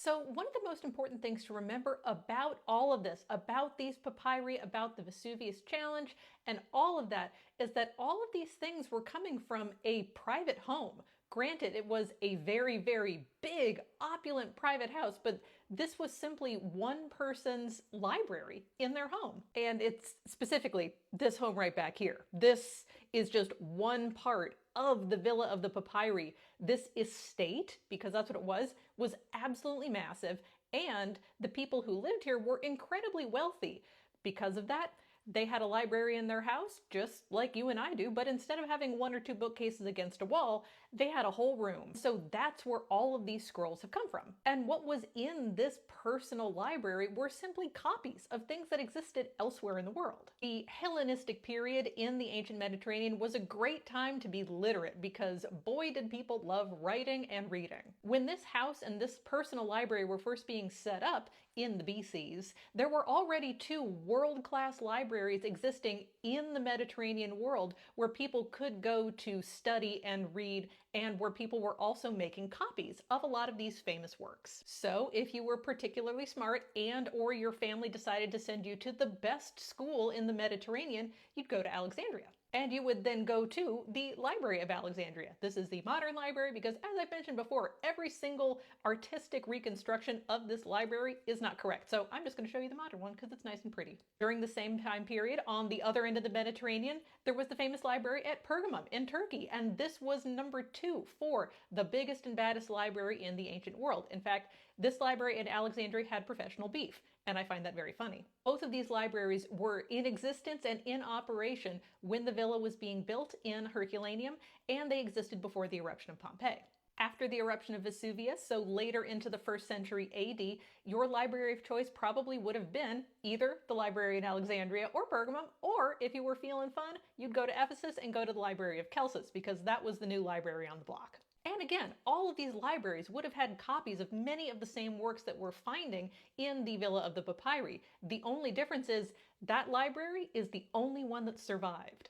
So one of the most important things to remember about all of this, about these papyri, about the Vesuvius Challenge, and all of that, is that all of these things were coming from a private home. Granted, it was a very, very big, opulent private house, but this was simply one person's library in their home. And it's specifically this home right back here. This is just one part of the Villa of the Papyri. This estate, because that's what it was absolutely massive, and the people who lived here were incredibly wealthy. Because of that, they had a library in their house, just like you and I do, but instead of having one or two bookcases against a wall, they had a whole room. So that's where all of these scrolls have come from. And what was in this personal library were simply copies of things that existed elsewhere in the world. The Hellenistic period in the ancient Mediterranean was a great time to be literate because boy did people love writing and reading. When this house and this personal library were first being set up in the BCs, there were already two world-class libraries existing in the Mediterranean world where people could go to study and read, and where people were also making copies of a lot of these famous works. So if you were particularly smart and or your family decided to send you to the best school in the Mediterranean, you'd go to Alexandria. And you would then go to the Library of Alexandria. This is the modern library because, as I mentioned before, every single artistic reconstruction of this library is not correct. So I'm just going to show you the modern one because it's nice and pretty. During the same time period, on the other end of the Mediterranean, there was the famous library at Pergamum in Turkey. And this was number 2 for the biggest and baddest library in the ancient world. In fact, this library in Alexandria had professional beef, and I find that very funny. Both of these libraries were in existence and in operation when the villa was being built in Herculaneum, and they existed before the eruption of Pompeii. After the eruption of Vesuvius, so later into the 1st century AD, your library of choice probably would have been either the library in Alexandria or Pergamum, or if you were feeling fun, you'd go to Ephesus and go to the Library of Celsus, because that was the new library on the block. And again, all of these libraries would have had copies of many of the same works that we're finding in the Villa of the Papyri. The only difference is that library is the only one that survived.